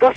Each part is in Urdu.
10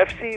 FC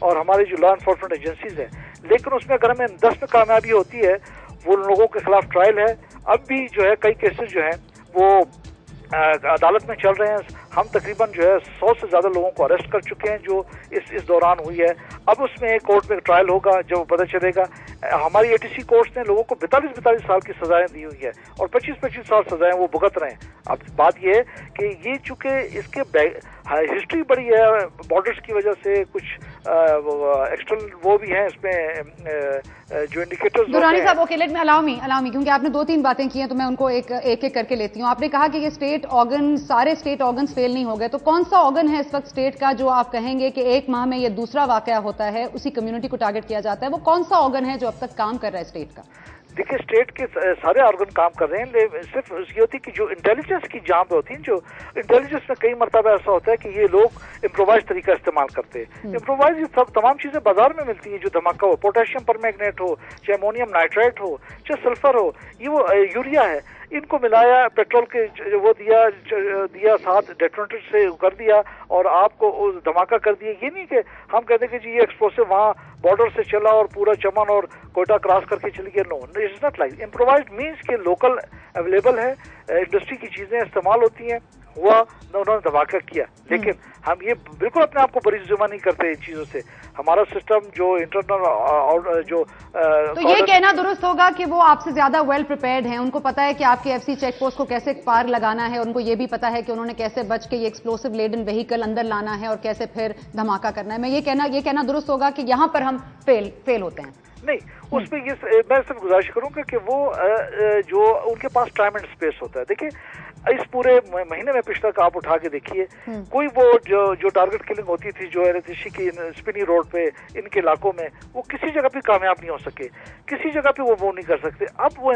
اور ہماری جو لا انفورسمنٹ ایجنسیز ہیں، لیکن اس میں اگر ہمیں 10 میں کامیابی ہوتی ہے، وہ لوگوں کے خلاف ٹرائل ہے، اب بھی جو ہے کئی کیسز جو ہیں وہ عدالت میں چل رہے ہیں. ہم تقریباً جو ہے 100 سے زیادہ لوگوں کو اریسٹ کر چکے ہیں جو اس دوران ہوئی ہے. اب اس میں کورٹ میں ٹرائل ہوگا جب پتہ چلے گا. ہماری اے ٹی سی کورٹس نے لوگوں کو 42 سال کی سزائیں دی ہوئی ہیں اور 25 سال سزائیں وہ بھگت رہے ہیں. اب بات یہ ہے کہ یہ چونکہ اس کے ہسٹری بڑی ہے بارڈرز کی وجہ سے، کچھ ایکسٹرنل وہ بھی ہیں اس میں جو انڈیکیٹرز. درانی صاحب اوکے لیٹ میں الاؤ می کیونکہ آپ نے 2-3 باتیں کی ہیں تو میں ان کو ایک ایک کر کے لیتی ہوں. آپ نے کہا کہ یہ اسٹیٹ آرگن، سارے اسٹیٹ آرگنز فیل نہیں ہو گئے، تو کون سا آرگن ہے اس وقت اسٹیٹ کا جو آپ کہیں گے کہ ایک ماہ میں یہ دوسرا واقعہ ہوتا ہے، اسی کمیونٹی کو ٹارگٹ کیا جاتا ہے؟ وہ کون سا آرگن ہے جو اب تک کام کر رہا ہے اسٹیٹ کا؟ دیکھیے اسٹیٹ کے سارے آرگن کام کر رہے ہیں، صرف یہ ہوتی ہے کہ جو انٹیلیجنس کی جہاں پہ ہوتی ہیں، جو انٹیلیجنس میں کئی مرتبہ ایسا ہوتا ہے کہ یہ لوگ امپرووائز طریقہ استعمال کرتے ہیں. امپرووائز تمام چیزیں بازار میں ملتی ہیں جو دھماکہ ہو، پوٹیشیم پر میگنیٹ ہو، چاہے امونیم نائٹرائٹ ہو، چاہے سلفر ہو، یہ وہ یوریا ہے، ان کو ملایا، پیٹرول کے وہ دیا ساتھ ڈیٹونیٹر سے کر دیا اور آپ کو دھماکہ کر دیا. یہ نہیں کہ ہم کہتے ہیں کہ جی یہ ایکسپلوسو وہاں بارڈر سے چلا اور پورا چمن اور کوئٹہ کراس کر کے چلی گیا. No, it's not like. Improvised means کہ لوکل اویلیبل ہے، انڈسٹری کی چیزیں استعمال ہوتی ہیں، ہوا انہوں نے دھماکہ کیا. لیکن ہم یہ بالکل اپنے آپ کو بری ذمہ نہیں کرتے ان چیزوں سے. ہمارا سسٹم جو انٹرنل جو تو یہ کہنا درست ہوگا کہ وہ آپ سے زیادہ ویل پریپیئرڈ ہیں، ان کو پتا ہے کہ آپ کے ایف سی چیک پوسٹ کو کیسے پار لگانا ہے، ان کو یہ بھی پتا ہے کہ انہوں نے کیسے بچ کے یہ ایکسپلوسو لیڈن وہیکل اندر لانا ہے اور کیسے پھر دھماکہ کرنا ہے. میں یہ کہنا درست ہوگا کہ یہاں پر ہم فیل ہوتے ہیں؟ نہیں، اس میں یہ میں صرف گزارش کروں گا کہ وہ جو ان کے پاس ٹائم اینڈ اسپیس ہوتا ہے. دیکھیں اس پورے مہینے میں پچھلا کا آپ اٹھا کے دیکھیے، کوئی وہ جو ٹارگٹ کلنگ ہوتی تھی جو ایرتشی کی اسپنی روڈ پہ ان کے علاقوں میں، وہ کسی جگہ پہ کامیاب نہیں ہو سکے، کسی جگہ پہ وہ نہیں کر سکتے. اب وہ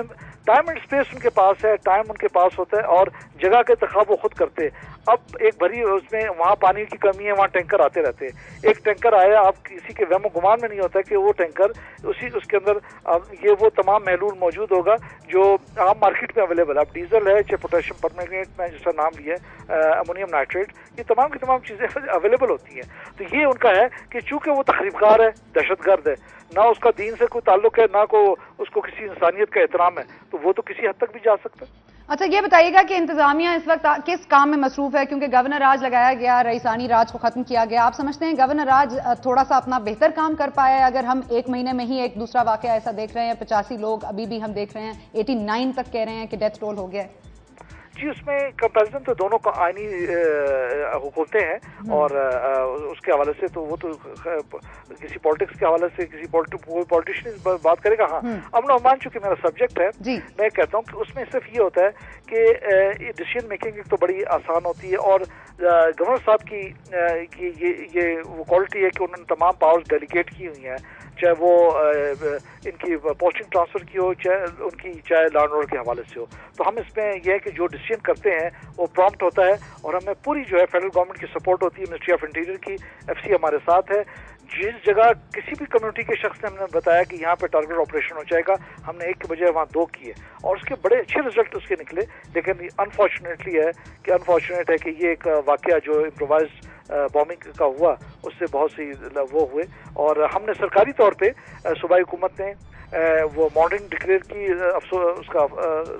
ٹائم اینڈ اسپیس ان کے پاس ہے، ٹائم ان کے پاس ہوتا ہے اور جگہ کا انتخاب وہ خود کرتے. اب ایک بھری اس میں وہاں پانی کی کمی ہے، وہاں ٹینکر آتے رہتے. ایک ٹینکر آیا، اب کسی کے وہم و گمان میں نہیں ہوتا کہ وہ ٹینکر اس کے اندر یہ وہ تمام محلول موجود ہوگا جو عام مارکیٹ میں اویلیبل ہے. اب ڈیزل ہے، چاہے پوٹیشیم پرمیگنیٹ میں جس کا نام لیا ہے، امونیم نائٹریٹ، یہ تمام کی تمام چیزیں اویلیبل ہوتی ہیں. تو یہ ان کا ہے کہ چونکہ وہ تخریب کار ہے، دہشت گرد ہے، نہ اس کا دین سے کوئی تعلق ہے، نہ اس کو کسی انسانیت کا احترام ہے، تو وہ تو کسی حد تک بھی جا سکتا ہے. اچھا یہ بتائیے گا کہ انتظامیہ اس وقت کس کام میں مصروف ہے؟ کیونکہ گورنر راج لگایا گیا، رئیسانی راج کو ختم کیا گیا. آپ سمجھتے ہیں گورنر راج تھوڑا سا اپنا بہتر کام کر پایا ہے اگر ہم ایک مہینے میں ہی ایک دوسرا واقعہ ایسا دیکھ رہے ہیں؟ 85 لوگ ابھی بھی ہم دیکھ رہے ہیں، 89 تک کہہ رہے ہیں کہ ڈیتھ ٹول ہو گیا ہے. جی اس میں کمپیریزن تو دونوں کا آئینی حکومتیں ہیں اور اس کے حوالے سے تو وہ تو کسی پالیٹکس کے حوالے سے کسی پالیٹیشین بات کرے گا. ہاں امن و امان چونکہ میرا سبجیکٹ ہے، میں کہتا ہوں کہ اس میں صرف یہ ہوتا ہے کہ ڈیسیژن میکنگ ایک تو بڑی آسان ہوتی ہے اور گورنر صاحب کی یہ وہ کوالٹی ہے کہ انہوں نے تمام پاورز ڈیلیگیٹ کی ہوئی ہیں، چاہے وہ ان کی پوسٹنگ ٹرانسفر کی ہو، چاہے لینڈ آرڈر کے حوالے سے ہو. تو ہم اس میں یہ ہے کہ جو ڈیسیژن کرتے ہیں وہ پرومپٹ ہوتا ہے اور ہمیں پوری جو ہے فیڈرل گورنمنٹ کی سپورٹ ہوتی ہے. منسٹری آف انٹیریئر کی ایف سی ہمارے ساتھ ہے. جس جگہ کسی بھی کمیونٹی کے شخص نے ہم نے بتایا کہ یہاں پہ ٹارگٹ آپریشن ہو جائے گا، ہم نے 1 کے بجائے وہاں 2 کیے اور اس کے بڑے اچھے رزلٹ اس کے نکلے. لیکن انفارچونیٹ ہے کہ یہ ایک واقعہ جو امپرووائزڈ بامبنگ کا ہوا اس سے بہت سی وہ ہوئے اور ہم نے سرکاری طور پہ صوبائی حکومت نے وہ مارننگ ڈکلیئر کی، اس کا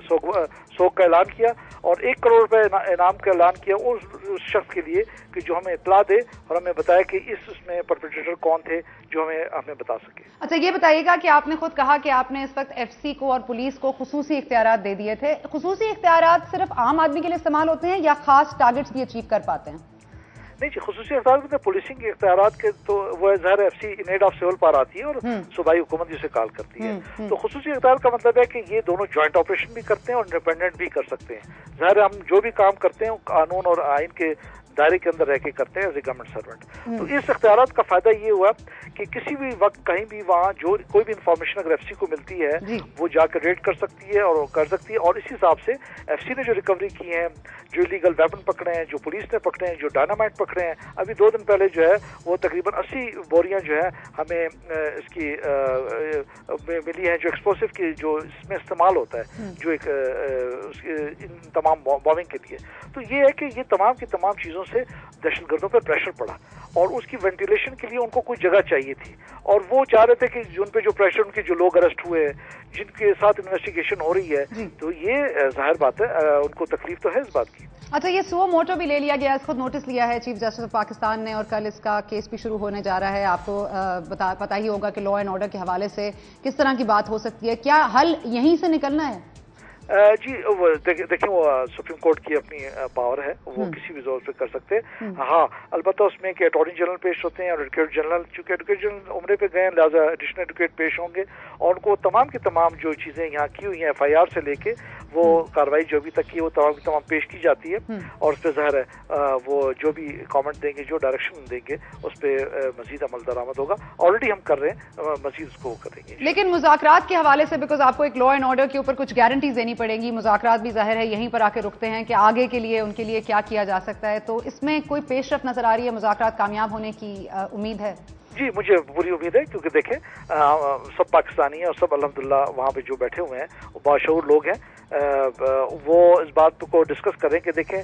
سوگ کا اعلان کیا اور 1 کروڑ روپے انعام کا اعلان کیا اس شخص کے لیے کہ جو ہمیں اطلاع دے اور ہمیں بتایا کہ اس میں پرپیٹریٹر کون تھے جو ہمیں بتا سکے. اچھا یہ بتائیے گا کہ آپ نے خود کہا کہ آپ نے اس وقت ایف سی کو اور پولیس کو خصوصی اختیارات دے دیے تھے. خصوصی اختیارات صرف عام آدمی کے لیے استعمال ہوتے ہیں یا خاص ٹارگٹس بھی اچیو کر پاتے ہیں؟ نہیں جی، خصوصی اختیارات میں پولیسنگ کے اختیارات کے تو وہ ظاہر F C in aid of civil power آتی ہے اور صوبائی حکومت اسے کال کرتی ہے. تو خصوصی اختیار کا مطلب ہے کہ یہ دونوں جوائنٹ آپریشن بھی کرتے ہیں اور انڈیپینڈنٹ بھی کر سکتے ہیں. ظاہر ہم جو بھی کام کرتے ہیں قانون اور آئین کے دائرے کے اندر رہ کے کرتے ہیں ایز اے گورنمنٹ سروینٹ. تو اس اختیارات کا فائدہ یہ ہوا کہ کسی بھی وقت کہیں بھی وہاں جو کوئی بھی انفارمیشن اگر ایف سی کو ملتی ہے وہ جا کے ریڈ کر سکتی ہے اور اسی حساب سے ایف سی نے جو ریکوری کی ہیں، جو لیگل ویپن پکڑے ہیں، جو پولیس نے پکڑے ہیں، جو ڈائنامائٹ پکڑے ہیں. ابھی 2 دن پہلے جو ہے وہ تقریباً 80 بوریاں جو ہے ہمیں اس کی ملی ہیں جو ایکسپلوسو کی جو اس میں استعمال ہوتا ہے جو ایک ان تمام بامبنگ کے لیے. تو یہ ہے کہ یہ تمام کی تمام چیزوں سے دہشت گردوں پر پریشر پڑا اور اس کی وینٹیلیشن کے لیے ان کو کوئی جگہ چاہیے تھی، اور وہ چاہ رہے تھے کہ ان پہ جو پریشر، ان کے جو لوگ اریسٹ ہوئے جن کے ساتھ انویسٹیگیشن ہو رہی ہے، تو یہ ظاہر بات ہے ان کو تکلیف تو ہے اس بات کی۔ اچھا، یہ سو موٹو بھی لے لیا گیا، اس خود نوٹس لیا ہے چیف جسٹس آف پاکستان نے، اور کل اس کا کیس بھی شروع ہونے جا رہا ہے۔ آپ کو پتا ہی ہوگا کہ لا اینڈ آرڈر کے حوالے سے کس طرح کی بات ہو سکتی ہے، کیا حل یہیں سے نکلنا ہے؟ جی دیکھیں، وہ سپریم کورٹ کی اپنی پاور ہے، وہ کسی بھی زور پہ کر سکتے ہیں۔ ہاں البتہ اس میں کہ اٹارنی جنرل پیش ہوتے ہیں اور ایڈوکیٹ جنرل، چونکہ ایڈوکیٹ جنرل عمرے پہ گئے ہیں لہٰذا ایڈیشنل ایڈوکیٹ پیش ہوں گے، اور ان کو تمام کی تمام جو چیزیں یہاں کی ہوئی ہیں ایف آئی آر سے لے کے وہ کاروائی جو ابھی تک کی وہ تمام کی تمام پیش کی جاتی ہے، اور اس پہ ظاہر ہے وہ جو بھی کامنٹ دیں گے، جو ڈائریکشن دیں گے، اس پہ مزید عمل درآمد ہوگا۔ آلریڈی ہم کر رہے ہیں، مزید اس کو کریں گے۔ لیکن مذاکرات کے حوالے سے بیکاز آپ کو ایک لا اینڈ آرڈر کے اوپر کچھ گارنٹیز دینی پڑیں گی، مذاکرات بھی ظاہر ہے یہیں پر آ کے رکتے ہیں کہ آگے کے لیے ان کے لیے کیا کیا جا سکتا ہے، تو اس میں کوئی پیش رفت نظر آ رہی ہے؟ مذاکرات کامیاب ہونے کی امید ہے؟ جی مجھے پوری امید ہے، کیونکہ دیکھیں سب پاکستانی ہیں اور سب الحمدللہ وہاں پہ جو بیٹھے ہوئے ہیں وہ باشعور لوگ ہیں، وہ اس بات کو ڈسکس کریں کہ دیکھیں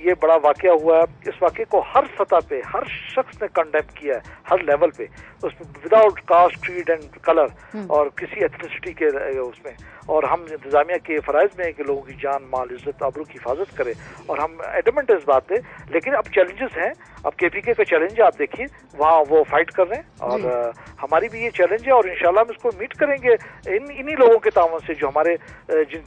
یہ بڑا واقعہ ہوا ہے، اس واقعے کو ہر سطح پہ ہر شخص نے کنڈیم کیا ہے، ہر لیول پہ، اس میں without caste, creed and colour اور کسی ایتھنیسٹی کے اس میں، اور ہم انتظامیہ کے فرائض میں ہیں کہ لوگوں کی جان، مال، عزت، آبرو کی حفاظت کرے، اور ہم ایڈمنٹ اس بات پہ۔ لیکن اب چیلنجز ہیں، اب کے پی کے کا چیلنج آپ دیکھیے، وہاں وہ فائٹ کر رہے ہیں، اور ہماری بھی یہ چیلنج ہے، اور انشاءاللہ ہم اس کو میٹ کریں گے انہی لوگوں کے تعاون سے، جو ہمارے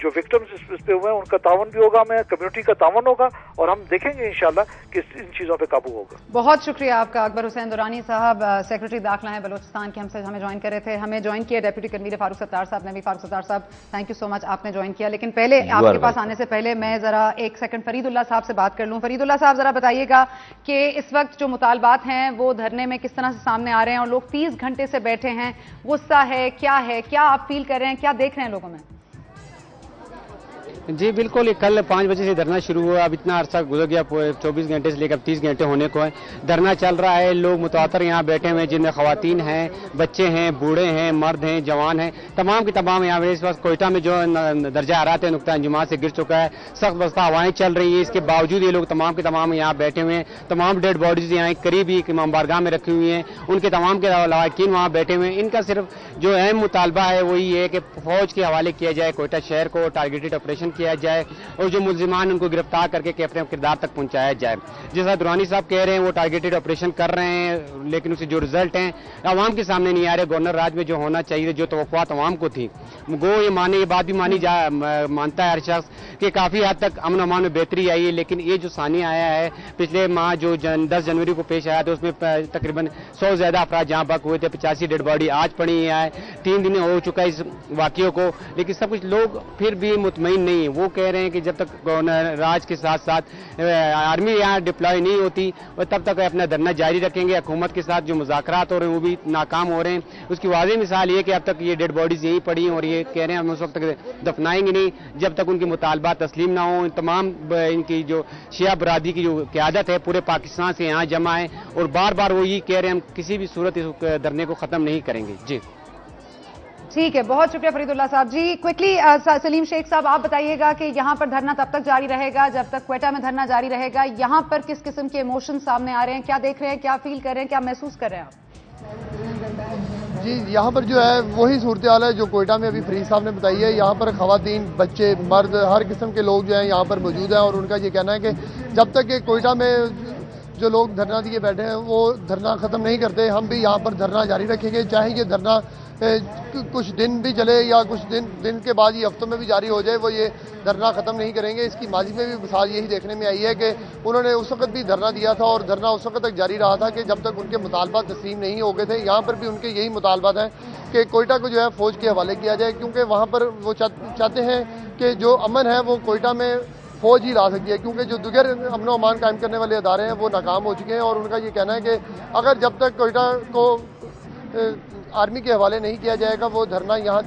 جو وکٹمز اس پہ ہوئے ہیں ان کا تعاون بھی ہوگا، ہمیں کمیونٹی کا تعاون ہوگا، اور ہم دیکھیں گے انشاءاللہ کہ ان چیزوں پہ قابو ہوگا۔ بہت شکریہ آپ کا اکبر حسین درانی صاحب، سیکرٹری داخلہ ہیں بلوچستان کے، ہمیں جوائن کر رہے تھے۔ ہمیں جوائن کیا ڈیپٹی کنوینر فاروق ستار صاحب نے بھی۔ فاروق ستار صاحب تھینک یو سو مچ، آپ نے جوائن کیا۔ لیکن پہلے آپ کے پاس آنے سے پہلے میں ذرا ایک سیکنڈ فرید اللہ صاحب سے بات کر لوں۔ فرید اللہ صاحب ذرا بتائیے گا کہ اس وقت جو مطالبات ہیں وہ دھرنے میں کس طرح سے سامنے آ رہے ہیں، اور لوگ 30 گھنٹے سے بیٹھے ہیں، غصہ ہے، کیا آپ فیل کر رہے ہیں، کیا دیکھ رہے ہیں لوگوں میں؟ جی بالکل، یہ کل 5 بجے سے دھرنا شروع ہوا، اب اتنا عرصہ گزر گیا، 24 گھنٹے سے لے کر 30 گھنٹے ہونے کو ہے، دھرنا چل رہا ہے، لوگ متواتر یہاں بیٹھے ہوئے ہیں، جن میں خواتین ہیں، بچے ہیں، بوڑھے ہیں، مرد ہیں، جوان ہیں، تمام کے تمام یہاں اس وقت کوئٹہ میں جو درجہ حرارت ہے نقطہ انجماد سے گر چکا ہے، سخت بستہ ہوائیں چل رہی ہیں، اس کے باوجود یہ لوگ تمام کے تمام یہاں بیٹھے ہوئے ہیں، تمام ڈیڈ باڈیز یہاں قریب ہی امام بارگاہ میں رکھی ہوئی ہیں، ان کے تمام کے لواحقین وہاں بیٹھے ہوئے ہیں۔ ان کا صرف جو اہم مطالبہ ہے وہ یہ ہے کہ فوج کے حوالے کیا جائے کوئٹہ شہر کو، ٹارگیٹڈ آپریشن کیا جائے، اور جو ملزمان ان کو گرفتار کر کے اپنے کردار تک پہنچایا جائے۔ جیسا درانی صاحب کہہ رہے ہیں وہ ٹارگیٹڈ آپریشن کر رہے ہیں، لیکن اسے جو رزلٹ ہیں عوام کے سامنے نہیں آ رہے۔ گورنر راج میں جو ہونا چاہیے، جو توقعات عوام کو تھی، گو یہ بات بھی مانتا ہے ہر شخص کہ کافی حد تک امن و امان میں بہتری آئی ہے، لیکن یہ جو ثانیہ آیا ہے پچھلے ماہ جو 10 جنوری کو پیش آیا تھا، اس میں تقریباً 100 زیادہ افراد جہاں بک ہوئے تھے، 85 ڈیڈ باڈی آج پڑی ہے، 3 دن ہو چکا ہے اس واقعوں کو، لیکن سب کچھ لوگ پھر بھی مطمئن نہیں ہیں۔ وہ کہہ رہے ہیں کہ جب تک گورنر راج کے ساتھ ساتھ آرمی یہاں ڈپلائی نہیں ہوتی اور تب تک اپنا دھرنا جاری رکھیں گے۔ حکومت کے ساتھ جو مذاکرات ہو رہے ہیں وہ بھی ناکام ہو رہے ہیں۔ اس کی واضح مثال یہ کہ اب تک یہ ڈیڈ باڈیز یہیں پڑی ہیں، اور یہ کہہ رہے ہیں ہم اس وقت تک دفنائیں گے نہیں جب تک ان کے مطالبات تسلیم نہ ہوں۔ تمام ان کی جو شیعہ برادری کی جو قیادت ہے پورے پاکستان سے یہاں جمع ہے، اور بار بار وہ یہ کہہ رہے ہیں ہم کسی بھی صورت اس دھرنے کو ختم نہیں کریں گے۔ جی ٹھیک ہے، بہت شکریہ فرید اللہ صاحب۔ جی کوئکلی سلیم شیخ صاحب آپ بتائیے گا کہ یہاں پر دھرنا تب تک جاری رہے گا جب تک کوئٹہ میں دھرنا جاری رہے گا، یہاں پر کس قسم کے ایموشن سامنے آ رہے ہیں، کیا دیکھ رہے ہیں، کیا فیل کر رہے ہیں، کیا محسوس کر رہے ہیں آپ؟ جی یہاں پر جو ہے وہی صورتحال ہے جو کوئٹہ میں ابھی فرید صاحب نے بتائی ہے۔ یہاں پر خواتین، بچے، مرد، ہر قسم کے لوگ جو ہیں یہاں پر موجود ہیں، اور ان کا یہ کہنا ہے کہ جب تک کہ کوئٹہ میں جو لوگ دھرنا دیے بیٹھے ہیں وہ دھرنا ختم نہیں کرتے، ہم بھی یہاں پر دھرنا جاری رکھیں گے، چاہے یہ دھرنا کچھ دن بھی چلے یا کچھ دن کے بعد یہ ہفتوں میں بھی جاری ہو جائے، وہ یہ دھرنا ختم نہیں کریں گے۔ اس کی ماضی میں بھی مثال یہی دیکھنے میں آئی ہے کہ انہوں نے اس وقت بھی دھرنا دیا تھا، اور دھرنا اس وقت تک جاری رہا تھا کہ جب تک ان کے مطالبات تسلیم نہیں ہو گئے تھے۔ یہاں پر بھی ان کے یہی مطالبات ہیں کہ کوئٹہ کو جو ہے فوج کے حوالے کیا جائے، کیونکہ وہاں پر وہ چاہتے ہیں کہ جو امن ہے وہ کوئٹہ میں فوج ہی لا سکتی ہے، کیونکہ جو دیگر امن و امان قائم کرنے والے ادارے ہیں وہ ناکام ہو چکے ہیں، اور ان کا یہ کہنا ہے کہ اگر جب تک کوئٹہ کو آرمی کے حوالے نہیں کیا جائے گا وہ دھرنا یہاں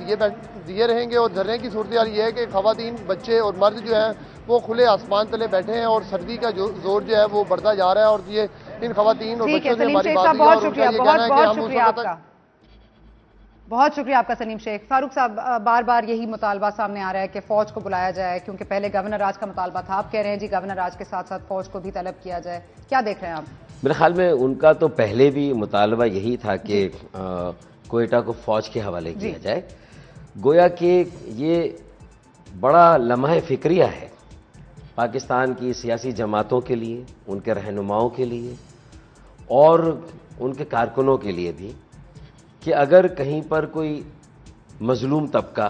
دیے رہیں گے۔ اور دھرنے کی صورتحال یہ ہے کہ خواتین، بچے اور مرد جو ہیں وہ کھلے آسمان تلے بیٹھے ہیں، اور سردی کا جو زور جو ہے وہ بڑھتا جا رہا ہے، اور یہ ان خواتین اور بچوں سے ہماری بات ہوئی ہے، اور ان کا یہ کہنا ہے کہ ہم اس وقت تک بہت شکریہ آپ کا سلیم شیخ۔ فاروق صاحب بار بار یہی مطالبہ سامنے آ رہا ہے کہ فوج کو بلایا جائے، کیونکہ پہلے گورنر راج کا مطالبہ تھا، آپ کہہ رہے ہیں جی گورنر راج کے ساتھ ساتھ فوج کو بھی طلب کیا جائے، کیا دیکھ رہے ہیں آپ؟ میرے خیال میں ان کا تو پہلے بھی مطالبہ یہی تھا کہ کوئٹہ کو فوج کے حوالے کیا جائے. گویا کہ یہ بڑا لمحہ فکریہ ہے پاکستان کی سیاسی جماعتوں کے لیے, ان کے رہنماؤں کے لیے اور ان کے کارکنوں کے لیے بھی, کہ اگر کہیں پر کوئی مظلوم طبقہ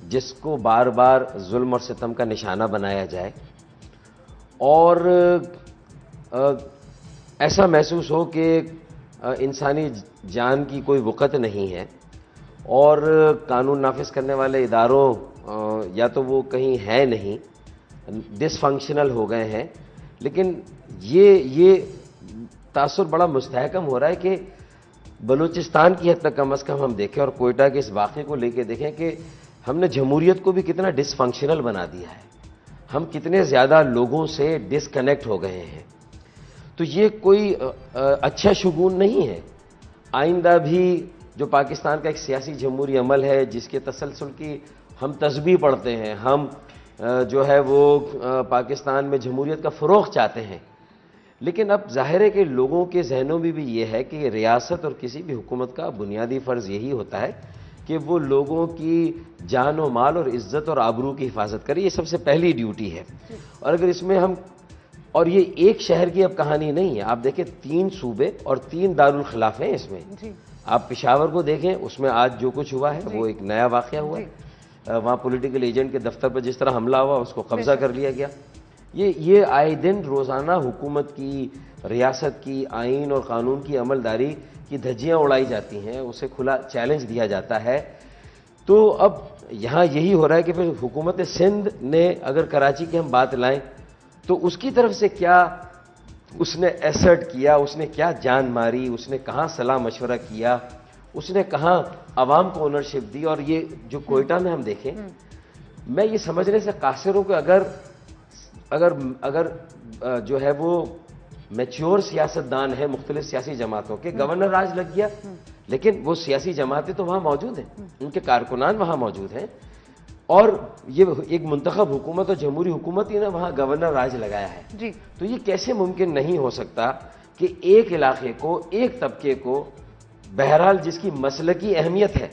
جس کو بار بار ظلم اور ستم کا نشانہ بنایا جائے اور ایسا محسوس ہو کہ انسانی جان کی کوئی وقت نہیں ہے اور قانون نافذ کرنے والے اداروں یا تو وہ کہیں ہے نہیں, ڈس فنکشنل ہو گئے ہیں. لیکن یہ تاثر بڑا مستحکم ہو رہا ہے کہ بلوچستان کی حد تک کم از کم ہم دیکھیں اور کوئٹہ کے اس واقعے کو لے کے دیکھیں کہ ہم نے جمہوریت کو بھی کتنا ڈس فنکشنل بنا دیا ہے, ہم کتنے زیادہ لوگوں سے ڈسکنیکٹ ہو گئے ہیں. تو یہ کوئی اچھا شگون نہیں ہے. آئندہ بھی جو پاکستان کا ایک سیاسی جمہوری عمل ہے جس کے تسلسل کی ہم تسبیح پڑھتے ہیں, ہم جو ہے وہ پاکستان میں جمہوریت کا فروغ چاہتے ہیں, لیکن اب ظاہر ہے کہ لوگوں کے ذہنوں میں بھی یہ ہے کہ ریاست اور کسی بھی حکومت کا بنیادی فرض یہی ہوتا ہے کہ وہ لوگوں کی جان و مال اور عزت اور آبرو کی حفاظت کرے. یہ سب سے پہلی ڈیوٹی ہے. اور اگر اس میں ہم, اور یہ ایک شہر کی اب کہانی نہیں ہے, آپ دیکھیں 3 صوبے اور 3 دارالخلاف ہیں اس میں. آپ پشاور کو دیکھیں, اس میں آج جو کچھ ہوا ہے وہ ایک نیا واقعہ ہوا ہے. وہاں پولیٹیکل ایجنٹ کے دفتر پر جس طرح حملہ ہوا اس کو قبضہ کر لیا گیا. یہ آئے دن روزانہ حکومت کی, ریاست کی, آئین اور قانون کی عملداری کی دھجیاں اڑائی جاتی ہیں, اسے کھلا چیلنج دیا جاتا ہے. تو اب یہاں یہی ہو رہا ہے کہ پھر حکومت سندھ نے اگر کراچی کی ہم بات لائیں تو اس کی طرف سے کیا اس نے ایسرٹ کیا, اس نے کیا جان ماری, اس نے کہاں صلاح مشورہ کیا, اس نے کہاں عوام کو اونرشپ دی. اور یہ جو کوئٹہ میں ہم دیکھیں, میں یہ سمجھنے سے قاصر ہوں کہ اگر جو ہے وہ میچور سیاستدان ہیں مختلف سیاسی جماعتوں کے, گورنر راج لگ گیا, لیکن وہ سیاسی جماعتیں تو وہاں موجود ہیں, ان کے کارکنان وہاں موجود ہیں, اور یہ ایک منتخب حکومت اور جمہوری حکومت ہی نے وہاں گورنر راج لگایا ہے. تو یہ کیسے ممکن نہیں ہو سکتا کہ ایک علاقے کو, ایک طبقے کو, بہرحال جس کی مسلکی اہمیت ہے,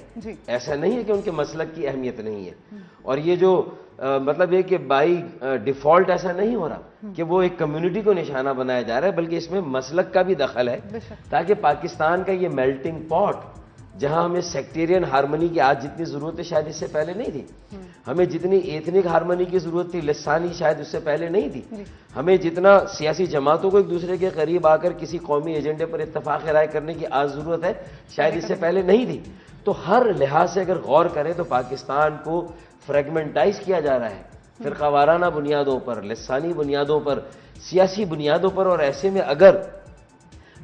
ایسا نہیں ہے کہ ان کے مسلک کی اہمیت نہیں ہے, اور یہ جو مطلب یہ کہ بائی ڈیفالٹ ایسا نہیں ہو رہا کہ وہ ایک کمیونٹی کو نشانہ بنایا جا رہا ہے, بلکہ اس میں مسلک کا بھی دخل ہے, تاکہ پاکستان کا یہ میلٹنگ پاٹ جہاں ہمیں سیکٹیرین ہارمنی کی آج جتنی ضرورت ہے شاید اس سے پہلے نہیں تھی, ہمیں جتنی ایتھنک ہارمنی کی ضرورت تھی لسانی شاید اس سے پہلے نہیں تھی, ہمیں جتنا سیاسی جماعتوں کو ایک دوسرے کے قریب آ کر کسی قومی ایجنڈے پر اتفاق رائے کرنے کی آج ضرورت ہے شاید اس سے پہلے نہیں تھی. تو ہر لحاظ سے اگر غور کریں تو پاکستان کو فریگمنٹائز کیا جا رہا ہے فرقہ وارانہ بنیادوں پر, لسانی بنیادوں پر, سیاسی بنیادوں پر. اور ایسے میں اگر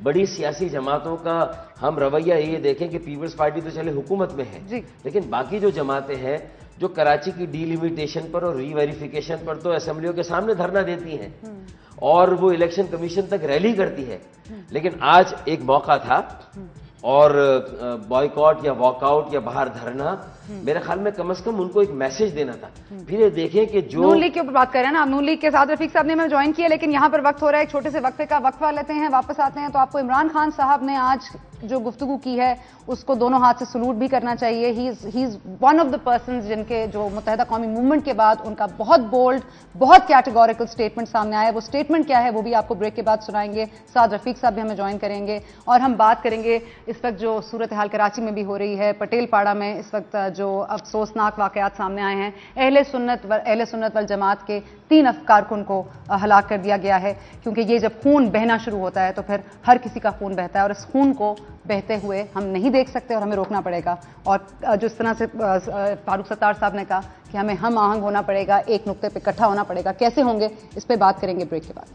بڑی سیاسی جماعتوں کا ہم رویہ یہ دیکھیں کہ پیپلز پارٹی تو چلے حکومت میں ہے, لیکن باقی جو جماعتیں ہیں جو کراچی کی ڈی لیمیٹیشن پر اور ری ویریفیکیشن پر تو اسمبلیوں کے سامنے دھرنا دیتی ہیں اور وہ الیکشن کمیشن تک ریلی کرتی ہے, لیکن آج ایک موقع تھا اور بائیکاٹ یا واک آؤٹ یا باہر دھرنا, میرے خیال میں کم از کم ان کو ایک میسج دینا تھا. پھر یہ دیکھیں کہ جو نون لیگ کے اوپر بات کر رہے ہیں نا, نون لیگ کے ساتھ رفیق صاحب نے میں جوائن کیا, لیکن یہاں پر وقت ہو رہا ہے ایک چھوٹے سے وقفے کا, وقفہ لیتے ہیں, واپس آتے ہیں. تو آپ کو عمران خان صاحب نے آج جو گفتگو کی ہے اس کو دونوں ہاتھ سے سلوٹ بھی کرنا چاہیے. He is one of the persons جن کے جو متحدہ قومی موومنٹ کے بعد ان کا بہت بولڈ, بہت کیٹیگوریکل سٹیٹمنٹ سامنے آیا. وہ سٹیٹمنٹ کیا ہے وہ بھی آپ کو بریک کے بعد سنائیں گے. ساتھ رفیق صاحب بھی ہمیں جوائن کریں گے اور ہم بات کریں گے اس وقت جو صورتحال کراچی میں بھی ہو رہی ہے, پٹیل پاڑا میں اس وقت جو افسوسناک واقعات سامنے آئے ہیں. اہل سنت والجماعت کے 3 کارکن کو ہلاک کر دیا گیا ہے, کیونکہ یہ جب خون بہنا شروع ہوتا ہے تو پھر ہر کسی کا خون بہتا ہے, اور اس خون کو بہتے ہوئے ہم نہیں دیکھ سکتے اور ہمیں روکنا پڑے گا. اور جس طرح سے فاروق ستار صاحب نے کہا کہ ہمیں ہم آہنگ ہونا پڑے گا, ایک نقطے پہ اکٹھا ہونا پڑے گا, کیسے ہوں گے اس پہ بات کریں گے بریک کے بعد.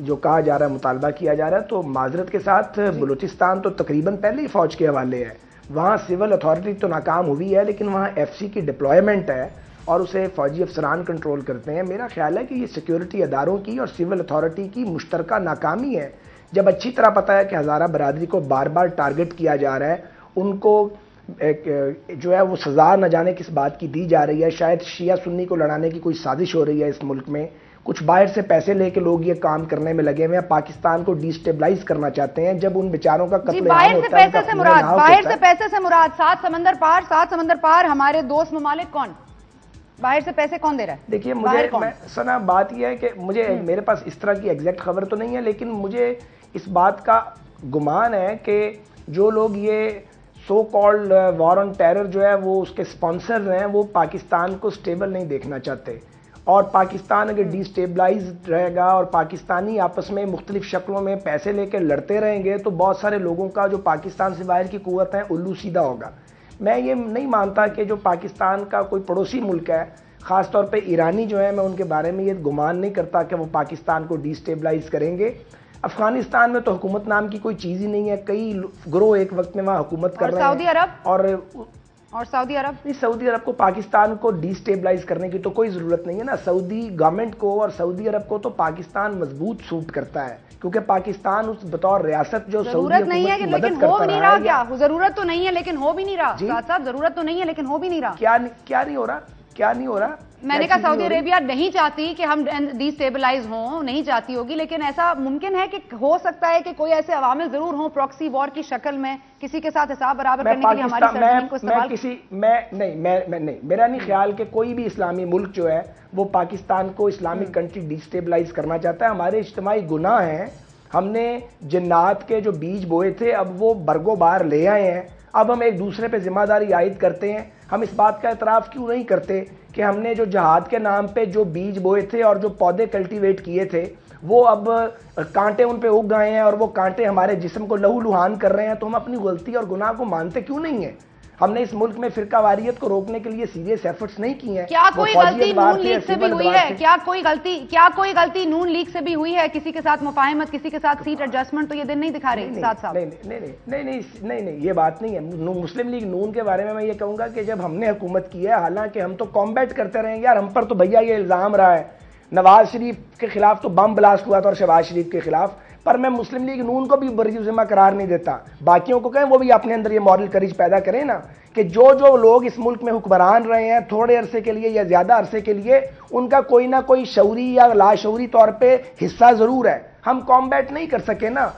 جو کہا جا رہا ہے مطالبہ کیا جا رہا ہے، تو معذرت کے ساتھ بلوچستان تو تقریباً پہلے ہی فوج کے حوالے ہے، وہاں سول اتھارٹی تو ناکام ہوئی ہے لیکن وہاں ایف سی کی ڈپلائمنٹ ہے اور اسے فوجی افسران کنٹرول کرتے ہیں۔ میرا خیال ہے کہ یہ سیکیورٹی اداروں کی اور سول اتھارٹی کی مشترکہ ناکامی ہے، جب اچھی طرح پتہ ہے کہ ہزارہ برادری کو بار بار ٹارگٹ کیا جا رہا ہے، ان کو جو ہے وہ سزا نہ جانے کس بات کی دی جا رہی ہے، شاید شیعہ سنی کو لڑانے کی کوئی سازش ہو رہی ہے اس ملک میں، کچھ باہر سے پیسے لے کے لوگ یہ کام کرنے میں لگے ہوئے ہیں، پاکستان کو ڈی اسٹیبلائز کرنا چاہتے ہیں، جب ان بیچاروں کا قتل عام ہوتا ہے۔ باہر سے پیسے سے مراد سات سمندر پار ہمارے دوست ممالک کون؟ باہر سے پیسے کون دے رہا ہے؟ دیکھیے مجھے سنا بات یہ ہے کہ میرے پاس اس طرح کی ایگزیکٹ خبر تو نہیں ہے، لیکن مجھے اس بات کا گمان ہے کہ جو لوگ یہ so called war on terror جو ہے وہ اس کے سپانسر ہیں، وہ پاکستان کو سٹیبل نہیں دیکھنا چاہتے، اور پاکستان اگر ڈی سٹیبلائز رہے گا اور پاکستانی آپس میں مختلف شکلوں میں پیسے لے کے لڑتے رہیں گے تو بہت سارے لوگوں کا جو پاکستان سے باہر کی قوت ہے الو سیدھا ہوگا۔ میں یہ نہیں مانتا کہ جو پاکستان کا کوئی پڑوسی ملک ہے، خاص طور پہ ایرانی جو ہے، میں ان کے بارے میں یہ گمان نہیں کرتا کہ وہ پاکستان کو ڈی سٹیبلائز کریں گے۔ افغانستان میں تو حکومت نام کی کوئی چیز ہی نہیں ہے، کئی گروہ ایک وقت میں وہاں حکومت کر رہے ہیں۔ سعودی عرب اور سعودی عرب کو پاکستان کو ڈی سٹیبلائز کرنے کی تو کوئی ضرورت نہیں ہے نا، سعودی گورنمنٹ کو اور سعودی عرب کو تو پاکستان مضبوط سوٹ کرتا ہے، کیونکہ پاکستان اس بطور ریاست جو ضرورت نہیں ہے لیکن ہو بھی نہیں رہا، کیا ضرورت تو نہیں ہے لیکن ہو بھی نہیں رہا صاحب، ضرورت تو نہیں ہے لیکن ہو بھی نہیں رہا، کیا نہیں ہو رہا؟ میں نے کہا سعودی عربیہ نہیں چاہتی کہ ہم ڈی سٹیبلائز ہوں، نہیں چاہتی ہوگی، لیکن ایسا ممکن ہے کہ ہو سکتا ہے کہ کوئی ایسے عوامل ضرور ہوں پراکسی وار کی شکل میں کسی کے ساتھ حساب برابر کرنے کے لیے ہماری سرزمین کو استعمال نہیں، میرا نہیں خیال کہ کوئی بھی اسلامی ملک جو ہے وہ پاکستان کو اسلامک کنٹری ڈی سٹیبلائز کرنا چاہتا ہے۔ ہمارے اجتماعی گناہ ہیں، ہم نے جنات کے جو بیج بوئے تھے اب وہ برگو بار لے آئے ہیں، اب ہم ایک دوسرے پہ ذمہ داری عائد کرتے ہیں۔ ہم اس بات کا اعتراف کیوں نہیں کرتے کہ ہم نے جو جہاد کے نام پہ جو بیج بوئے تھے اور جو پودے کلٹیویٹ کیے تھے وہ اب کانٹے ان پہ اگ گئے ہیں اور وہ کانٹے ہمارے جسم کو لہو لہان کر رہے ہیں، تو ہم اپنی غلطی اور گناہ کو مانتے کیوں نہیں ہیں؟ ہم نے اس ملک میں فرقہ واریت کو روکنے کے لیے سیریس ایفرٹس نہیں کی ہیں۔ کیا کوئی غلطی نون لیگ سے بھی ہوئی ہے؟ کیا کوئی غلطی نون لیگ سے بھی ہوئی ہے؟ کسی کے ساتھ مفاہمت، کسی کے ساتھ سیٹ ایڈجسٹمنٹ تو یہ دن نہیں دکھا رہے ساتھ صاحب؟ نہیں، یہ بات نہیں ہے۔ مسلم لیگ نون کے بارے میں یہ کہوں گا کہ جب ہم نے حکومت کی ہے، حالانکہ ہم تو کامبیٹ کرتے رہے ہیں یار، ہم پر تو بھیا یہ الزام رہا ہے، نواز شریف کے خلاف تو بم بلاسٹ ہوا تھا اور شہباز شریف کے خلاف، پر میں مسلم لیگ نون کو بھی بری ذمہ قرار نہیں دیتا، باقیوں کو کہیں وہ بھی اپنے اندر یہ مورل کریج پیدا کریں نا، کہ جو لوگ اس ملک میں حکمران رہے ہیں تھوڑے عرصے کے لیے یا زیادہ عرصے کے لیے، ان کا کوئی نہ کوئی شعوری یا لاشعوری طور پہ حصہ ضرور ہے۔ ہم کامبیٹ نہیں کر سکے نا،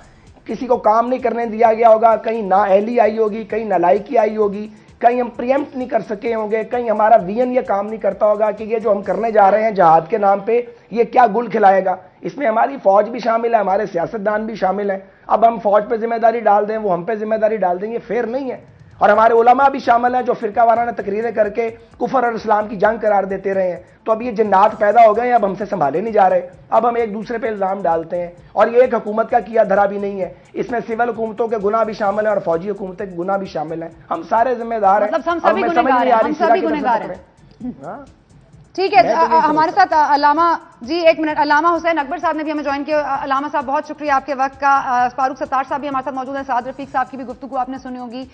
کسی کو کام نہیں کرنے دیا گیا ہوگا، کہیں نااہلی آئی ہوگی، کہیں نالائکی آئی ہوگی، کہیں ہم پریمپٹ نہیں کر سکے ہوں گے، کہیں ہمارا وین یہ کام نہیں کرتا ہوگا کہ یہ جو ہم کرنے جا رہے ہیں جہاد کے نام پہ یہ کیا گل کھلائے گا۔ اس میں ہماری فوج بھی شامل ہے، ہمارے سیاستدان بھی شامل ہیں، اب ہم فوج پہ ذمہ داری ڈال دیں، وہ ہم پہ ذمہ داری ڈال دیں، یہ فیئر نہیں ہے۔ اور ہمارے علماء بھی شامل ہیں جو فرقہ وارانہ تقریریں کر کے کفر اور اسلام کی جنگ قرار دیتے رہے ہیں، تو اب یہ جنات پیدا ہو گئے ہیں، اب ہم سے سنبھالے نہیں جا رہے، اب ہم ایک دوسرے پہ الزام ڈالتے ہیں، اور یہ ایک حکومت کا کیا دھرا بھی نہیں ہے، اس میں سول حکومتوں کے گناہ بھی شامل ہیں اور فوجی حکومتوں کے گناہ بھی شامل ہیں، ہم سارے ذمہ دار ہیں۔ ہم سبھی گنہگار ہیں۔ ٹھیک ہے، ہمارے ساتھ علامہ جی ایک منٹ، علامہ حسین اکبر صاحب نے بھی ہمیں جوائن کیا۔ علامہ صاحب بہت شکریہ آپ کے وقت کا۔ فاروق ستار صاحب بھی ہمارے ساتھ موجود ہیں، سعد رفیق صاحب کی بھی گفتگو آپ نے سنی ہوگی۔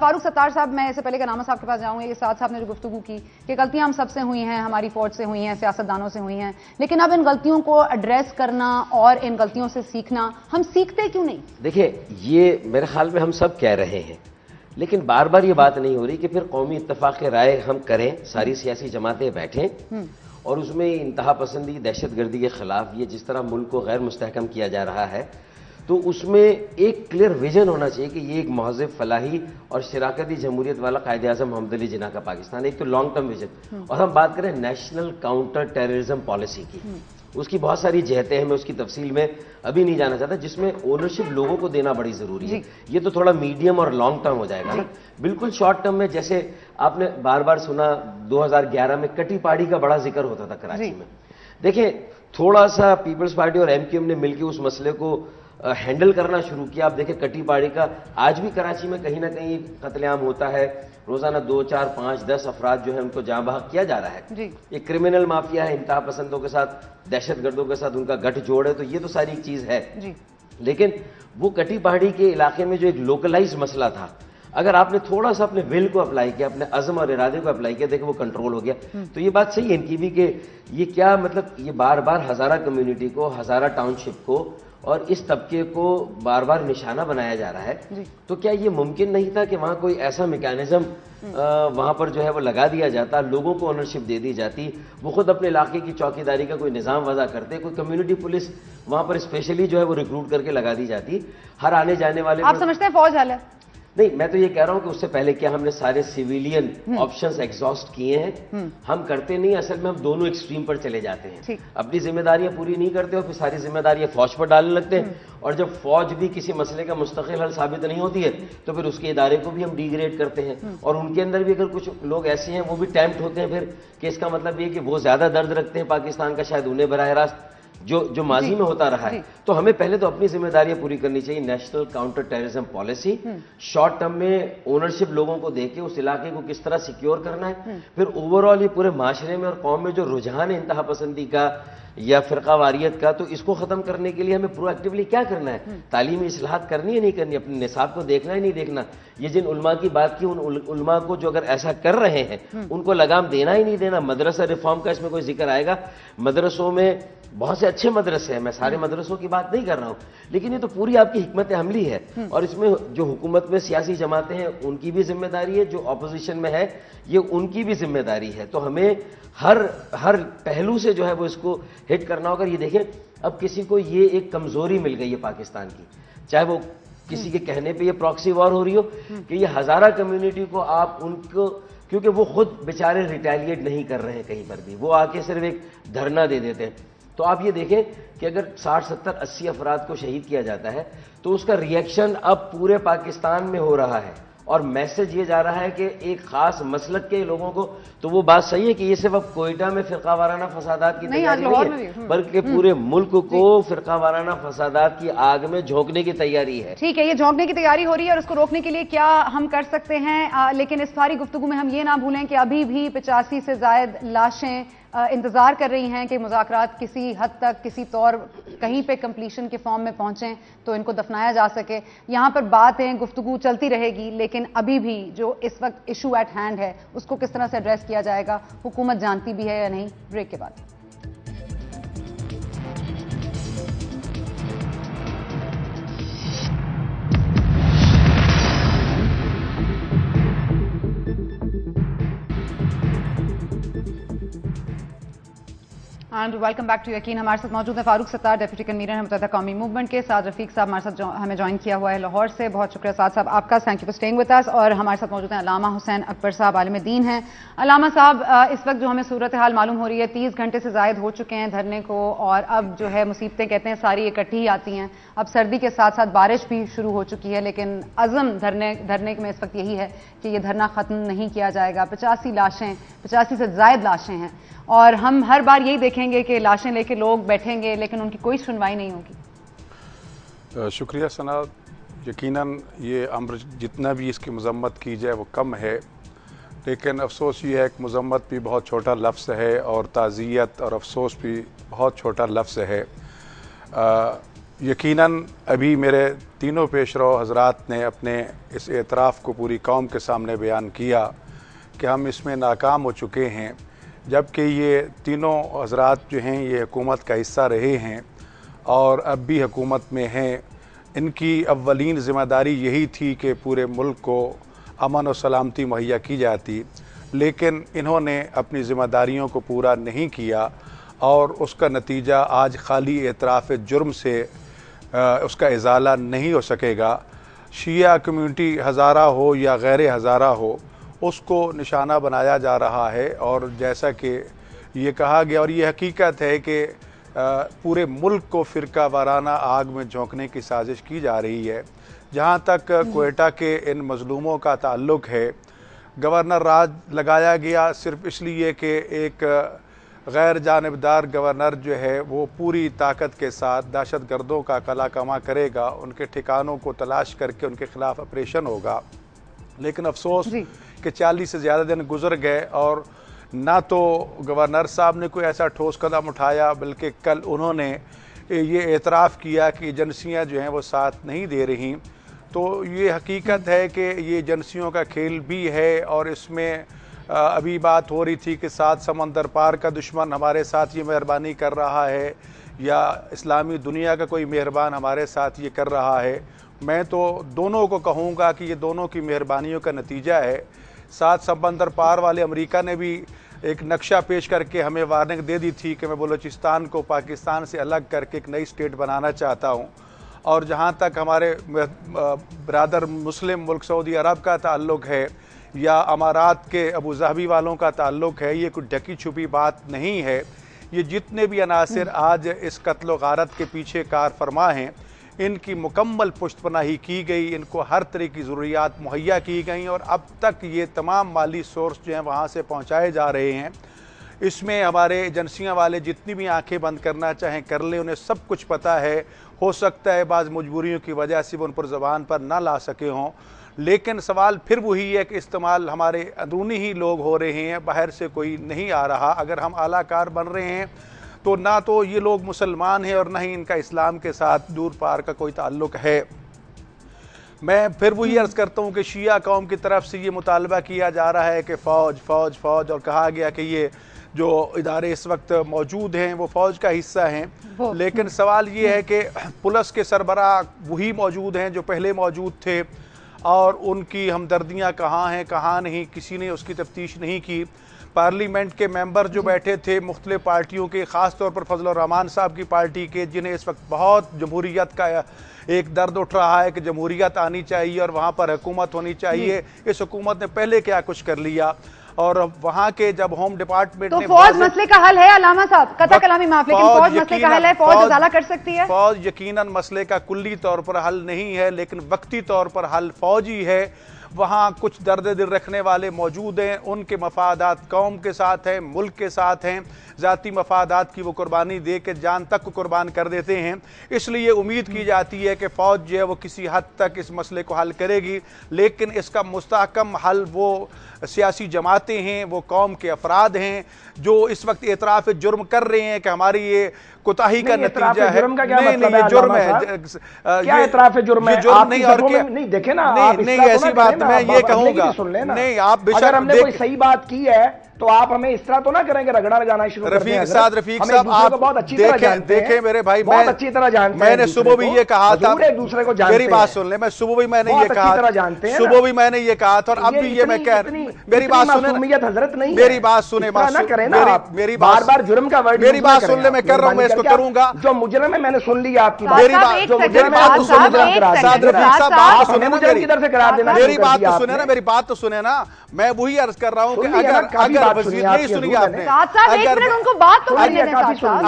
فاروق ستار صاحب، میں اس سے پہلے کہ علامہ صاحب کے پاس جاؤں، یہ سعد صاحب نے جو گفتگو کی کہ غلطیاں ہم سب سے ہوئی ہیں، ہماری فوج سے ہوئی ہیں، سیاستدانوں سے ہوئی ہیں، لیکن اب ان غلطیوں کو ایڈریس کرنا اور ان غلطیوں سے سیکھنا، ہم سیکھتے کیوں نہیں؟ دیکھیں، یہ میرے خیال میں ہم سب کہہ رہے ہیں، لیکن بار بار یہ بات نہیں ہو رہی کہ پھر قومی اتفاق رائے ہم کریں، ساری سیاسی جماعتیں بیٹھیں اور اس میں انتہا پسندی، دہشت گردی کے خلاف یہ جس طرح ملک کو غیر مستحکم کیا جا رہا ہے، تو اس میں ایک کلیئر ویژن ہونا چاہیے کہ یہ ایک مہذب، فلاحی اور شراکتی جمہوریت والا قائد اعظم محمد علی جناح کا پاکستان، ایک تو لانگ ٹرم ویژن، اور ہم بات کریں نیشنل کاؤنٹر ٹیررزم پالیسی کی، اس کی بہت ساری جہتیں ہیں، میں اس کی تفصیل میں ابھی نہیں جانا چاہتا، جس میں اونرشپ لوگوں کو دینا بڑی ضروری ہے۔ یہ تو تھوڑا میڈیم اور لانگ ٹرم ہو جائے گا، بالکل شارٹ ٹرم میں جیسے آپ نے بار بار سنا 2011 میں کٹی پاڑی کا بڑا ذکر ہوتا تھا کراچی میں۔ دیکھیں، تھوڑا سا پیپلز پارٹی اور ایم کیو ایم نے مل کے اس مسئلے کو ہینڈل کرنا شروع کیا. آپ دیکھیں کٹی پاڑی کا آج بھی کراچی میں کہیں نہ کہیں قتل عام ہوتا ہے, روزانہ 2, 4, 5, 10 افراد جو ہے ان کو جاں بحق کیا جا رہا ہے. یہ کرمنل مافیا ہے, انتہا پسندوں کے ساتھ, دہشت گردوں کے ساتھ ان کا گٹھ جوڑ ہے, تو یہ تو ساری ایک چیز ہے. لیکن وہ کٹی پہاڑی کے علاقے میں جو ایک لوکلائز مسئلہ تھا, اگر آپ نے تھوڑا سا اپنے ول کو اپلائی کیا, اپنے عزم اور ارادے کو اپلائی کیا, دیکھیں وہ کنٹرول ہو گیا. تو یہ بات صحیح ہے ان کی بھی کہ یہ کیا مطلب یہ بار بار ہزارہ کمیونٹی کو, ہزارہ ٹاؤن شپ کو اور اس طبقے کو بار بار نشانہ بنایا جا رہا ہے. تو کیا یہ ممکن نہیں تھا کہ وہاں کوئی ایسا میکینزم وہاں پر جو ہے وہ لگا دیا جاتا, لوگوں کو اونرشپ دے دی جاتی, وہ خود اپنے علاقے کی چوکیداری کا کوئی نظام وضع کرتے, کوئی کمیونٹی پولیس وہاں پر اسپیشلی جو ہے وہ ریکروٹ کر کے لگا دی جاتی, ہر آنے جانے والے. آپ سمجھتے ہیں فوج حل ہے؟ نہیں, میں تو یہ کہہ رہا ہوں کہ اس سے پہلے کیا ہم نے سارے سیویلین آپشنز ایگزاسٹ کیے ہیں؟ ہم کرتے نہیں, اصل میں ہم دونوں ایکسٹریم پر چلے جاتے ہیں. اپنی ذمہ داریاں پوری نہیں کرتے اور پھر ساری ذمہ داریاں فوج پر ڈالنے لگتے ہیں, اور جب فوج بھی کسی مسئلے کا مستقل حل ثابت نہیں ہوتی ہے تو پھر اس کے ادارے کو بھی ہم ڈی گریڈ کرتے ہیں. اور ان کے اندر بھی اگر کچھ لوگ ایسے ہیں وہ بھی ٹیمپٹ ہوتے ہیں پھر کہ اس کا مطلب یہ کہ وہ زیادہ درد رکھتے ہیں پاکستان کا, شاید انہیں براہ راست جو ماضی میں ہوتا رہا ہے. تو ہمیں پہلے تو اپنی ذمہ داریاں پوری کرنی چاہیے. National counter terrorism policy, short term میں اونرشپ لوگوں کو دے کے اس علاقے کو کس طرح سیکیور کرنا ہے, پھر اوور آل یہ پورے معاشرے میں اور قوم میں جو رجحان ہے انتہا پسندی کا یا فرقہ واریت کا, تو اس کو ختم کرنے کے لیے ہمیں پرو ایکٹیولی کیا کرنا ہے, تعلیمی اصلاحات کرنی ہے نہیں کرنی, اپنے نصاب کو دیکھنا ہے نہیں دیکھنا. یہ جن علماء کی بات کی, ان علماء کو جو اگر ایسا کر رہے ہیں ان کو لگام دینا ہی نہیں دینا. مدرسہ ریفارم کا اس میں کوئی ذکر آئے گا؟ مدرسوں میں بہت سے اچھے مدرسے ہیں, میں سارے مدرسوں کی بات نہیں کر رہا ہوں, لیکن یہ تو پوری آپ کی حکمت عملی ہے, اور اس میں جو حکومت میں سیاسی جماعتیں ہیں ان کی بھی ذمہ داری ہے, جو اپوزیشن میں ہے یہ ان کی بھی ذمہ داری ہے. تو ہمیں ہر پہلو سے جو ہے وہ اس کو ہٹ کرنا ہوگا. یہ دیکھیں اب کسی کو یہ ایک کمزوری مل گئی ہے پاکستان کی, چاہے وہ کسی کے کہنے پہ یہ پراکسی وار ہو رہی ہو کہ یہ ہزارہ کمیونٹی کو آپ ان کو, کیونکہ وہ خود بیچارے ریٹیلیٹ نہیں کر رہے ہیں کہیں پر بھی, وہ آ کے صرف ایک دھرنا دے دیتے ہیں. تو آپ یہ دیکھیں کہ اگر 60, 70, 80 افراد کو شہید کیا جاتا ہے تو اس کا ری ایکشن اب پورے پاکستان میں ہو رہا ہے, اور میسج یہ جا رہا ہے کہ ایک خاص مسلک کے لوگوں کو. تو وہ بات صحیح ہے کہ یہ صرف اب کوئٹہ میں فرقہ وارانہ فسادات کی تیاری نہیں ہے, بلکہ پورے ملک کو فرقہ وارانہ فسادات کی آگ میں جھونکنے کی تیاری ہے. ٹھیک ہے, یہ جھونکنے کی تیاری ہو رہی ہے, اور اس کو روکنے کے لیے کیا ہم کر سکتے ہیں. لیکن اس ساری گفتگو میں ہم یہ نہ بھولیں کہ ابھی بھی 85 سے زائد لاشیں انتظار کر رہی ہیں کہ مذاکرات کسی حد تک, کسی طور کہیں پہ کمپلیشن کے فارم میں پہنچیں تو ان کو دفنایا جا سکے. یہاں پر باتیں, گفتگو چلتی رہے گی, لیکن ابھی بھی جو اس وقت ایشو ایٹ ہینڈ ہے اس کو کس طرح سے ایڈریس کیا جائے گا, حکومت جانتی بھی ہے یا نہیں. بریک کے بعد اینڈ ویلکم بیک ٹو یقین. ہمارے ساتھ موجود ہیں فاروق ستار, ڈیپٹی کنوینر ہیں متحدہ قومی موومنٹ کے. سعد رفیق صاحب ہمارے ساتھ ہمیں جوائن کیا ہوا ہے لاہور سے. بہت شکریہ سعد صاحب آپ کا, thank you for staying with us. اور ہمارے ساتھ موجود ہیں علامہ حسین اکبر صاحب, عالم دین ہیں. علامہ صاحب, اس وقت جو ہمیں صورتحال معلوم ہو رہی ہے, 30 گھنٹے سے زائد ہو چکے ہیں دھرنے کو, اور اب جو ہے مصیبتیں کہتے ہیں ساری اکٹھی ہی آتی ہیں. اب سردی کے ساتھ ساتھ بارش بھی شروع ہو چکی ہے, لیکن عزم دھرنے میں اس وقت یہی ہے کہ یہ دھرنا ختم نہیں کیا جائے گا. 85 سے زائد لاشیں ہیں, اور ہم ہر بار یہی دیکھیں گے کہ لاشیں لے کے لوگ بیٹھیں گے لیکن ان کی کوئی سنوائی نہیں ہوگی. شکریہ ثنا. یقیناً یہ امر جتنا بھی اس کی مذمت کی جائے وہ کم ہے, لیکن افسوس یہ ہے کہ مذمت بھی بہت چھوٹا لفظ ہے اور تعزیت اور افسوس بھی بہت چھوٹا لفظ ہے. یقیناً ابھی میرے تینوں پیشرو حضرات نے اپنے اس اعتراف کو پوری قوم کے سامنے بیان کیا کہ ہم اس میں ناکام ہو چکے ہیں, جبکہ یہ تینوں حضرات جو ہیں یہ حکومت کا حصہ رہے ہیں اور اب بھی حکومت میں ہیں. ان کی اولین ذمہ داری یہی تھی کہ پورے ملک کو امن و سلامتی مہیا کی جاتی, لیکن انہوں نے اپنی ذمہ داریوں کو پورا نہیں کیا, اور اس کا نتیجہ آج خالی اعتراف جرم سے اس کا ازالہ نہیں ہو سکے گا. شیعہ کمیونٹی ہزارہ ہو یا غیر ہزارہ ہو, اس کو نشانہ بنایا جا رہا ہے, اور جیسا کہ یہ کہا گیا اور یہ حقیقت ہے کہ پورے ملک کو فرقہ وارانہ آگ میں جھونکنے کی سازش کی جا رہی ہے. جہاں تک کوئٹہ کے ان مظلوموں کا تعلق ہے, گورنر راج لگایا گیا صرف اس لیے کہ ایک غیر جانبدار گورنر جو ہے وہ پوری طاقت کے ساتھ دہشت گردوں کا قلع کما کرے گا، ان کے ٹھکانوں کو تلاش کر کے ان کے خلاف آپریشن ہوگا۔ لیکن افسوس کہ 40 سے زیادہ دن گزر گئے اور نہ تو گورنر صاحب نے کوئی ایسا ٹھوس قدم اٹھایا، بلکہ کل انہوں نے یہ اعتراف کیا کہ ایجنسیاں جو ہیں وہ ساتھ نہیں دے رہی۔ تو یہ حقیقت ہے کہ یہ ایجنسیوں کا کھیل بھی ہے، اور اس میں ابھی بات ہو رہی تھی کہ 7 سمندر پار کا دشمن ہمارے ساتھ یہ مہربانی کر رہا ہے یا اسلامی دنیا کا کوئی مہربان ہمارے ساتھ یہ کر رہا ہے۔ میں تو دونوں کو کہوں گا کہ یہ دونوں کی مہربانیوں کا نتیجہ ہے۔ 7 سمندر پار والے امریکہ نے بھی ایک نقشہ پیش کر کے ہمیں وارننگ دے دی تھی کہ میں بلوچستان کو پاکستان سے الگ کر کے ایک نئی اسٹیٹ بنانا چاہتا ہوں، اور جہاں تک ہمارے برادر مسلم ملک سعودی عرب کا تعلق ہے یا امارات کے ابوظہبی والوں کا تعلق ہے، یہ کوئی ڈھکی چھپی بات نہیں ہے۔ یہ جتنے بھی عناصر آج اس قتل و غارت کے پیچھے کار فرما ہیں، ان کی مکمل پشت پناہی کی گئی، ان کو ہر طرح کی ضروریات مہیا کی گئیں، اور اب تک یہ تمام مالی سورس جو ہیں وہاں سے پہنچائے جا رہے ہیں۔ اس میں ہمارے ایجنسیاں والے جتنی بھی آنکھیں بند کرنا چاہیں کر لیں، انہیں سب کچھ پتہ ہے۔ ہو سکتا ہے بعض مجبوریوں کی وجہ سے وہ ان پر زبان پر نہ لا سکے ہوں، لیکن سوال پھر وہی ہے کہ استعمال ہمارے اندرونی ہی لوگ ہو رہے ہیں، باہر سے کوئی نہیں آ رہا۔ اگر ہم اعلیٰ کار بن رہے ہیں تو نہ تو یہ لوگ مسلمان ہیں اور نہ ہی ان کا اسلام کے ساتھ دور پار کا کوئی تعلق ہے۔ میں پھر وہی عرض کرتا ہوں کہ شیعہ قوم کی طرف سے یہ مطالبہ کیا جا رہا ہے کہ فوج فوج فوج، اور کہا گیا کہ یہ جو ادارے اس وقت موجود ہیں وہ فوج کا حصہ ہیں، لیکن سوال یہ ہے کہ پولیس کے سربراہ وہی موجود ہیں جو پہلے موجود تھے، اور ان کی ہمدردیاں کہاں ہیں کہاں نہیں، کسی نے اس کی تفتیش نہیں کی۔ پارلیمنٹ کے ممبر جو بیٹھے تھے مختلف پارٹیوں کے، خاص طور پر فضل الرحمان صاحب کی پارٹی کے، جنہیں اس وقت بہت جمہوریت کا ایک درد اٹھ رہا ہے کہ جمہوریت آنی چاہیے اور وہاں پر حکومت ہونی چاہیے، اس حکومت نے پہلے کیا کچھ کر لیا۔ اور وہاں کے جب ہوم ڈپارٹمنٹ تو فوج مسئلے کا حل ہے علامہ صاحب، قطع کلامی معاف، لیکن فوج مسئلے کا حل ہے، فوج ازالہ کر سکتی ہے؟ فوج یقیناً مسئلے کا کلی طور پر حل نہیں ہے، لیکن وقتی طور پر حل فوج ہی ہے۔ وہاں کچھ درد دل رکھنے والے موجود ہیں، ان کے مفادات قوم کے ساتھ ہیں، ملک کے ساتھ ہیں، ذاتی مفادات کی وہ قربانی دے کے جان تک کو قربان کر دیتے ہیں۔ اس لیے امید کی جاتی ہے کہ فوج جو ہے وہ کسی حد تک اس مسئلے کو حل کرے گی، لیکن اس کا مستحکم حل وہ سیاسی جماعتیں ہیں، وہ قوم کے افراد ہیں جو اس وقت اعتراف جرم کر رہے ہیں کہ ہماری یہ کوتاہی کا نتیجہ ہے۔ نہیں یہ جرم ہے، کیا اعتراف جرم ہے؟ جرم نہیں، اور کیا نہیں دیکھیں نا، نہیں ایسی بات میں یہ کہوں گا، نہیں آپ بے شک اگر ہم نے کوئی صحیح بات کی ہے تو آپ ہمیں اس طرح تو نہ کریں کہ رگڑا جانا شروع کر دیں۔ رفیق صاحب آپ دیکھیں میرے بھائی، بہت اچھی طرح جانتے ہیں، میں نے صبح بھی یہ کہا تھا، ایک دوسرے کو جانتے ہیں، میری بات سن لیں، میں صبح بھی میں نے یہ کہا، صبح بھی میں نے یہ کہا تھا اور اب بھی یہ میں کہہ رہا ہوں، میری بات سنیں، حضرت نہیں، میری بات سنیں، میری بار بار جرم کا ورڈ، میری بات سن لیں، میں کر رہا ہوں، میں اس کو کروں گا۔ جو مجرم ہے میں نے سن لی آپ کی بات، میری بات تو سنیں نا، میری بات تو سنیں نا، میری بات تو سنیں نا، میں وہی عرض کر رہا ہوں کہ اگر وزیر نہیں سنی آپ نے،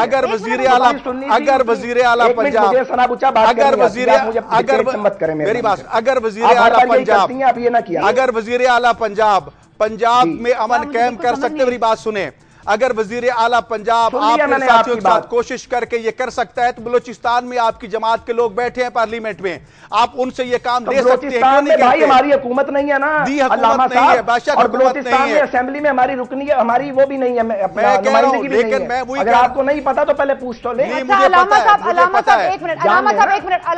اگر وزیر اعلیٰ پنجاب، اگر وزیر اعلیٰ پنجاب میں امن قائم کر سکتے، میری بات سنیں، اگر وزیر اعلیٰ پنجاب آپ کے ساتھیوں کے ساتھ کوشش کر کے یہ کر سکتا ہے تو بلوچستان میں آپ کی جماعت کے لوگ بیٹھے ہیں پارلیمنٹ میں، آپ ان سے یہ کام لے سکتے ہیں، کیوں نہیں کہتے؟ بھائی ہماری حکومت نہیں ہے نا، حکومت نہیں ہے، بادشاہ اور بلوچستان میں اسمبلی میں ہماری رکنی ہے، ہماری وہ بھی نہیں ہے، نمائندگی بھی نہیں ہے۔ اگر آپ کو نہیں پتا تو پہلے پوچھ تو لیں۔ علامہ صاحب ایک منٹ، علامہ صاحب ایک منٹ،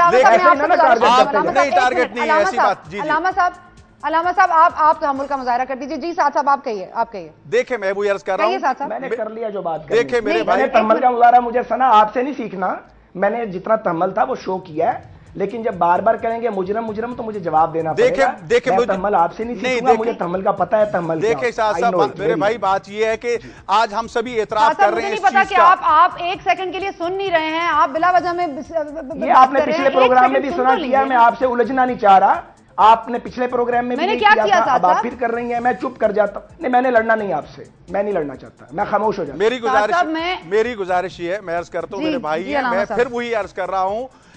علامہ صاحب آپ تحمل کا مظاہرہ کر دیجئے۔ جی ساتھ صاحب آپ کہیے۔ دیکھیں میں وہ عرض کر رہا ہوں، میں نے کر لیا جو بات کرنی، دیکھیں میرے بھائی، تحمل کا مظاہرہ مجھے سنا آپ سے نہیں سیکھنا، میں نے جتنا تحمل تھا وہ شو کیا ہے، لیکن جب بار بار کہیں گے مجرم تو مجھے جواب دینا پڑے گا۔ میں تحمل آپ سے نہیں سیکھوں گا، مجھے تحمل کا پتہ ہے، تحمل دیکھیں صاحب میرے بھائی، بات یہ ہے کہ آج ہم سبھی اعتراف کر رہے ہیں اس چیز کا۔ مجھے نہیں پتا کہ آپ ایک سیکنڈ کے لیے سن نہیں رہے ہیں، آپ بلا وجہ میں یہ آپ نے پچھلے پروگرام میں بھی سنا کیا، میں آپ سے الجھنا نہیں چاہ رہا، آپ نے پچھلے پروگرام میں بھی نہیں کیا تھا، اب آپ پھر کر رہی ہیں، میں چپ کر جاتا ہوں۔ نہیں میں نے لڑنا نہیں آپ سے، میں نہیں لڑنا چاہتا، میں خاموش ہو جاتا ہوں۔ میری گزارش یہ ہے، میں عرض کرتا ہوں میرے بھائی، میں پھر وہی عرض کر رہا ہوں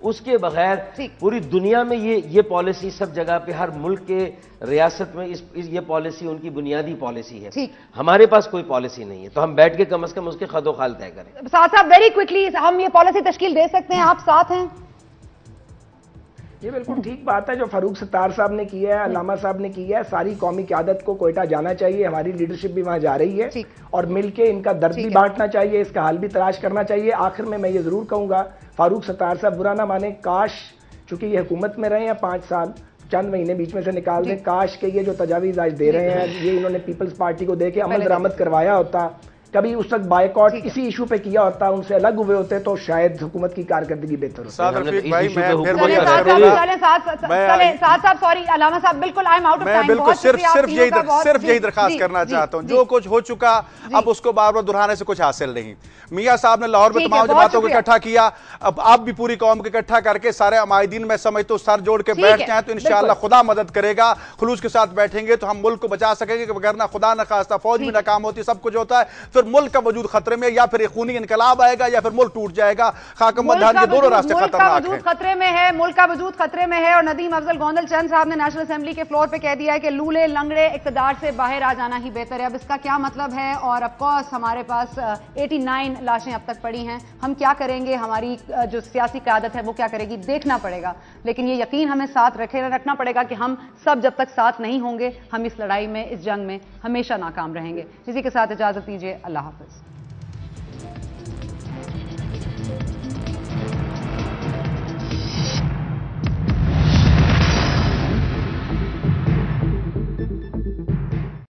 اس کے بغیر پوری دنیا میں یہ پالیسی سب جگہ پہ ہر ملک کے ریاست میں یہ پالیسی ان کی بنیادی پالیسی ہے. ہمارے پاس کوئی پالیسی نہیں ہے, تو ہم بیٹھ کے کم از کم اس کے خد و خال طے کریں. ساتھ صاحب ویری کوئکلی ہم یہ پالیسی تشکیل دے سکتے ہیں, آپ ساتھ ہیں؟ یہ بالکل ٹھیک بات ہے جو فاروق ستار صاحب نے کیا ہے, علامہ صاحب نے کیا ہے. ساری قومی قیادت کو کوئٹہ جانا چاہیے, ہماری لیڈرشپ بھی وہاں جا رہی ہے, اور مل کے ان کا درد بھی بانٹنا چاہیے, اس کا حل بھی تلاش کرنا چاہیے. آخر میں یہ ضرور کہوں گا, فاروق ستار صاحب برا نہ مانے, کاش چونکہ یہ حکومت میں رہے ہیں 5 سال, چند مہینے بیچ میں سے نکال دیں, کاش کہ یہ جو تجاویز آج دے رہے ہیں یہ انہوں نے پیپلز پارٹی کو دے کے عمل درآمد کروایا ہوتا, کبھی اس وقت بائیکاٹ اسی ایشو پہ کیا ہوتا, ان سے الگ ہوئے ہوتے تو شاید حکومت کی کارکردگی بہتر ہوتی. ساتھ صاحب سوری علامہ صاحب بالکل I am out of time. میں بالکل صرف یہی درخواست کرنا چاہتا ہوں, جو کچھ ہو چکا اب اس کو بار بار دہرانے سے کچھ حاصل نہیں. میاں صاحب نے لاہور میں تمام جماعتوں کو اکٹھا کیا, اب آپ بھی پوری قوم کو اکٹھا کر کے سارے عمائدین میں سمجھتا ہوں سر جوڑ کے بیٹھ جائیں تو انشاءاللہ خدا مدد کرے گا. خلوص کے ساتھ بیٹھیں گے تو ہم ملک کو بچا سکیں گے, وگرنہ خدا نہ خواستہ فوج بھی ناکام ہوتی, سب کچھ ہوتا ہے, پھر ملک کا وجود خطرے میں, یا پھر ایک خونی انقلاب آئے گا یا پھر ملک ٹوٹ جائے گا. خاکم دھان کے دونوں راستے خطرناک ہیں. خطرے میں ہے, ملک کا وجود خطرے میں ہے. اور ندیم افضل گوندل چند صاحب نے نیشنل اسمبلی کے فلور پہ کہہ دیا ہے کہ لولے لنگڑے اقتدار سے باہر آ جانا ہی بہتر ہے. اب اس کا کیا مطلب ہے؟ اور اف کورس ہمارے پاس 89 لاشیں اب تک پڑی ہیں. ہم کیا کریں گے, ہماری جو سیاسی قیادت ہے وہ کیا کرے گی, دیکھنا پڑے گا. لیکن یہ یقین ہمیں ساتھ رکھنا پڑے گا کہ ہم سب جب تک ساتھ نہیں ہوں گے ہم اس لڑائی میں, اس جنگ میں ہمیشہ ناکام رہیں گے. اسی کے ساتھ اجازت دیجیے, اللہ حافظ.